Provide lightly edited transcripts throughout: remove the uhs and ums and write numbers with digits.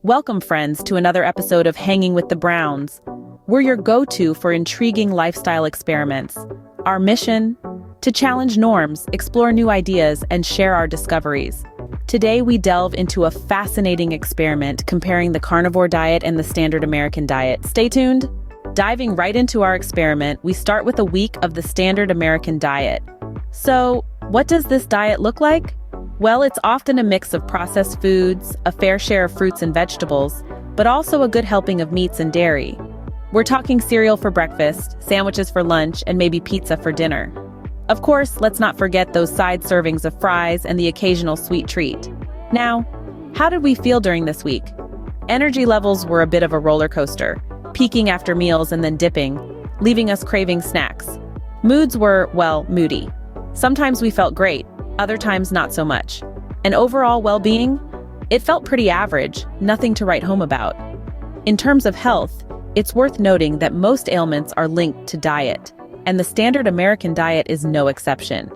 Welcome, friends, to another episode of Hanging with the Browns. We're your go-to for intriguing lifestyle experiments. Our mission? To challenge norms, explore new ideas, and share our discoveries. Today, we delve into a fascinating experiment comparing the carnivore diet and the standard American diet. Stay tuned. Diving right into our experiment, we start with a week of the standard American diet. So, what does this diet look like? Well, it's often a mix of processed foods, a fair share of fruits and vegetables, but also a good helping of meats and dairy. We're talking cereal for breakfast, sandwiches for lunch, and maybe pizza for dinner. Of course, let's not forget those side servings of fries and the occasional sweet treat. Now, how did we feel during this week? Energy levels were a bit of a roller coaster, peaking after meals and then dipping, leaving us craving snacks. Moods were, well, moody. Sometimes we felt great, other times not so much. And overall well-being? It felt pretty average, nothing to write home about. In terms of health, it's worth noting that most ailments are linked to diet, and the standard American diet is no exception.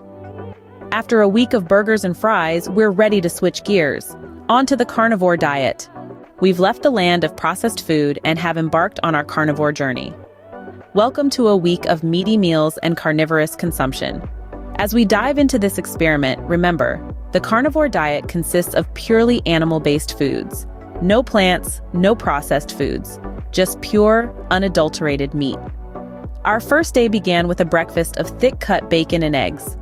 After a week of burgers and fries, we're ready to switch gears. On to the carnivore diet. We've left the land of processed food and have embarked on our carnivore journey. Welcome to a week of meaty meals and carnivorous consumption. As we dive into this experiment, remember, the carnivore diet consists of purely animal-based foods. No plants, no processed foods, just pure, unadulterated meat. Our first day began with a breakfast of thick-cut bacon and eggs.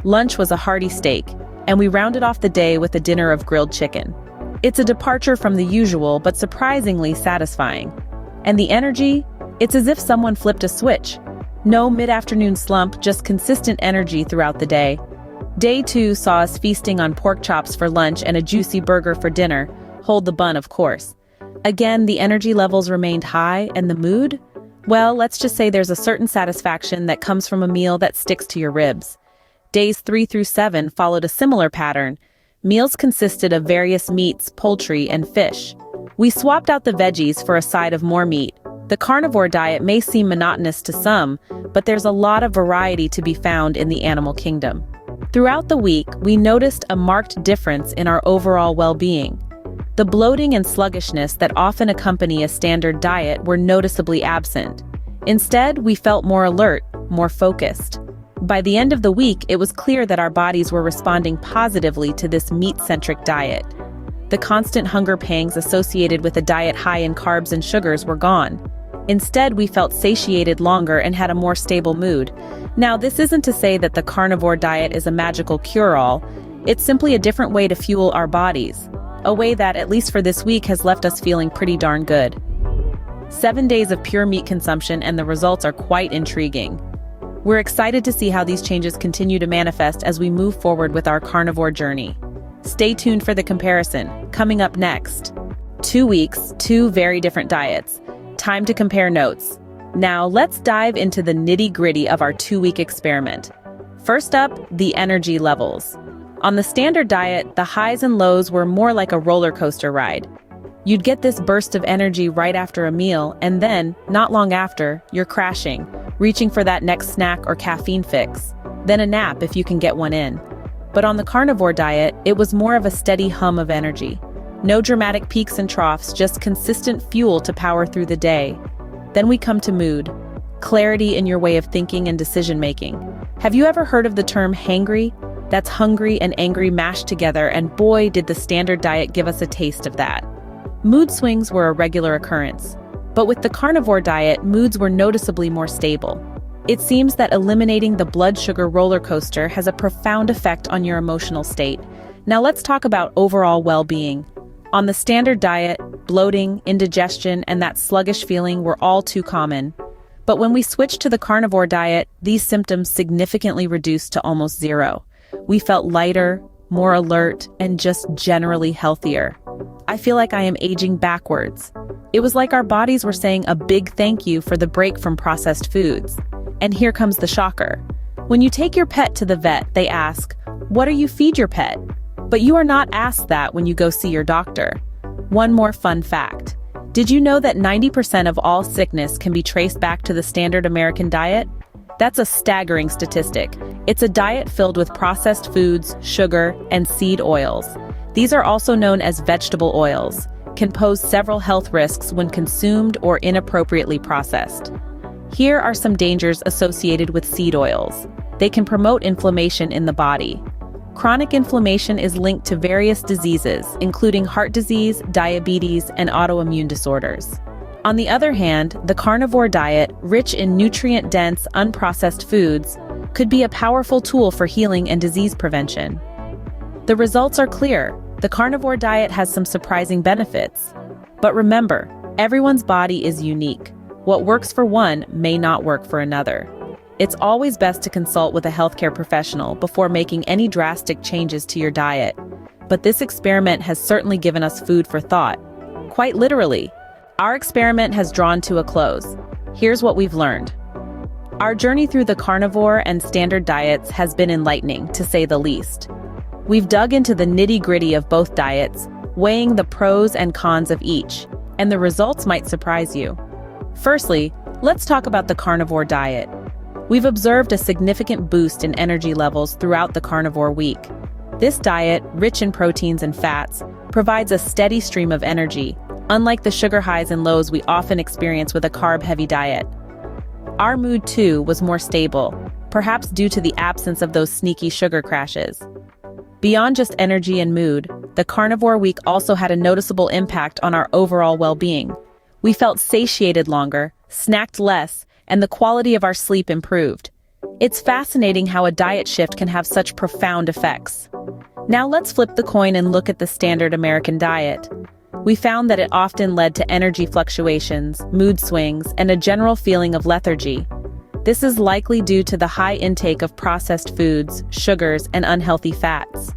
Lunch was a hearty steak, and we rounded off the day with a dinner of grilled chicken. It's a departure from the usual, but surprisingly satisfying. And the energy? It's as if someone flipped a switch. No mid-afternoon slump, just consistent energy throughout the day. Day 2 saw us feasting on pork chops for lunch and a juicy burger for dinner. Hold the bun, of course. Again, the energy levels remained high, and the mood? Well, let's just say there's a certain satisfaction that comes from a meal that sticks to your ribs. Days 3 through 7 followed a similar pattern. Meals consisted of various meats, poultry, and fish. We swapped out the veggies for a side of more meat. The carnivore diet may seem monotonous to some, but there's a lot of variety to be found in the animal kingdom. Throughout the week, we noticed a marked difference in our overall well-being. The bloating and sluggishness that often accompany a standard diet were noticeably absent. Instead, we felt more alert, more focused. By the end of the week, it was clear that our bodies were responding positively to this meat-centric diet. The constant hunger pangs associated with a diet high in carbs and sugars were gone. Instead, we felt satiated longer and had a more stable mood. Now, this isn't to say that the carnivore diet is a magical cure-all. It's simply a different way to fuel our bodies. A way that, at least for this week, has left us feeling pretty darn good. 7 days of pure meat consumption, and the results are quite intriguing. We're excited to see how these changes continue to manifest as we move forward with our carnivore journey. Stay tuned for the comparison. Coming up next. 2 weeks, 2 very different diets. Time to compare notes. Now, let's dive into the nitty-gritty of our 2-week experiment. First up, the energy levels. On the standard diet, the highs and lows were more like a roller coaster ride. You'd get this burst of energy right after a meal, and then, not long after, you're crashing, reaching for that next snack or caffeine fix. Then a nap if you can get one in. But on the carnivore diet, it was more of a steady hum of energy. No dramatic peaks and troughs, just consistent fuel to power through the day. Then we come to mood. Clarity in your way of thinking and decision-making. Have you ever heard of the term hangry? That's hungry and angry mashed together, and boy, did the standard diet give us a taste of that. Mood swings were a regular occurrence. But with the carnivore diet, moods were noticeably more stable. It seems that eliminating the blood sugar roller coaster has a profound effect on your emotional state. Now let's talk about overall well-being. On the standard diet, bloating, indigestion, and that sluggish feeling were all too common. But when we switched to the carnivore diet, these symptoms significantly reduced to almost zero. We felt lighter, more alert, and just generally healthier. I feel like I am aging backwards. It was like our bodies were saying a big thank you for the break from processed foods. And here comes the shocker. When you take your pet to the vet, they ask, "What do you feed your pet?" But you are not asked that when you go see your doctor. One more fun fact. Did you know that 90% of all sickness can be traced back to the standard American diet? That's a staggering statistic. It's a diet filled with processed foods, sugar, and seed oils. These are also known as vegetable oils. can pose several health risks when consumed or inappropriately processed. Here are some dangers associated with seed oils. They can promote inflammation in the body. Chronic inflammation is linked to various diseases, including heart disease, diabetes, and autoimmune disorders. On the other hand, the carnivore diet, rich in nutrient-dense, unprocessed foods, could be a powerful tool for healing and disease prevention. The results are clear. The carnivore diet has some surprising benefits. But remember, everyone's body is unique. What works for one may not work for another. It's always best to consult with a healthcare professional before making any drastic changes to your diet. But this experiment has certainly given us food for thought. Quite literally, our experiment has drawn to a close. Here's what we've learned. Our journey through the carnivore and standard diets has been enlightening, to say the least. We've dug into the nitty-gritty of both diets, weighing the pros and cons of each, and the results might surprise you. Firstly, let's talk about the carnivore diet. We've observed a significant boost in energy levels throughout the carnivore week. This diet, rich in proteins and fats, provides a steady stream of energy, unlike the sugar highs and lows we often experience with a carb-heavy diet. Our mood, too, was more stable, perhaps due to the absence of those sneaky sugar crashes. Beyond just energy and mood, the carnivore week also had a noticeable impact on our overall well-being. We felt satiated longer, snacked less, and the quality of our sleep improved. It's fascinating how a diet shift can have such profound effects. Now let's flip the coin and look at the standard American diet. We found that it often led to energy fluctuations, mood swings, and a general feeling of lethargy. This is likely due to the high intake of processed foods, sugars, and unhealthy fats.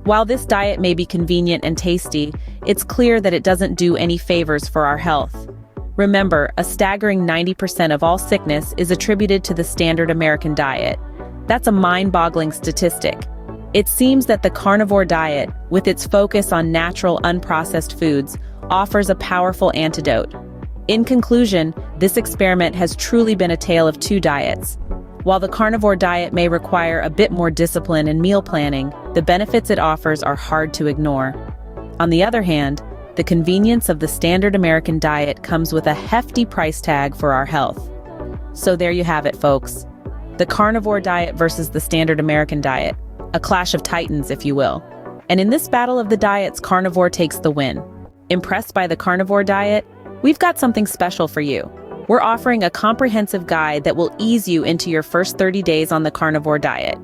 While this diet may be convenient and tasty, it's clear that it doesn't do any favors for our health. Remember, a staggering 90% of all sickness is attributed to the standard American diet. That's a mind-boggling statistic. It seems that the carnivore diet, with its focus on natural, unprocessed foods, offers a powerful antidote. In conclusion, this experiment has truly been a tale of two diets. While the carnivore diet may require a bit more discipline and meal planning, the benefits it offers are hard to ignore. On the other hand, the convenience of the standard American diet comes with a hefty price tag for our health. So there you have it, folks. The carnivore diet versus the standard American diet. A clash of titans, if you will. And in this battle of the diets, carnivore takes the win. Impressed by the carnivore diet? We've got something special for you. We're offering a comprehensive guide that will ease you into your first 30 days on the carnivore diet.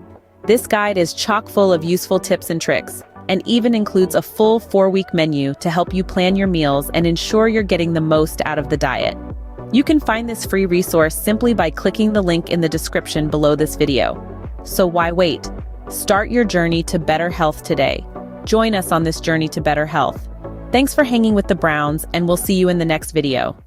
This guide is chock full of useful tips and tricks, and even includes a full 4-week menu to help you plan your meals and ensure you're getting the most out of the diet. You can find this free resource simply by clicking the link in the description below this video. So why wait? Start your journey to better health today. Join us on this journey to better health. Thanks for hanging with the Browns, and we'll see you in the next video.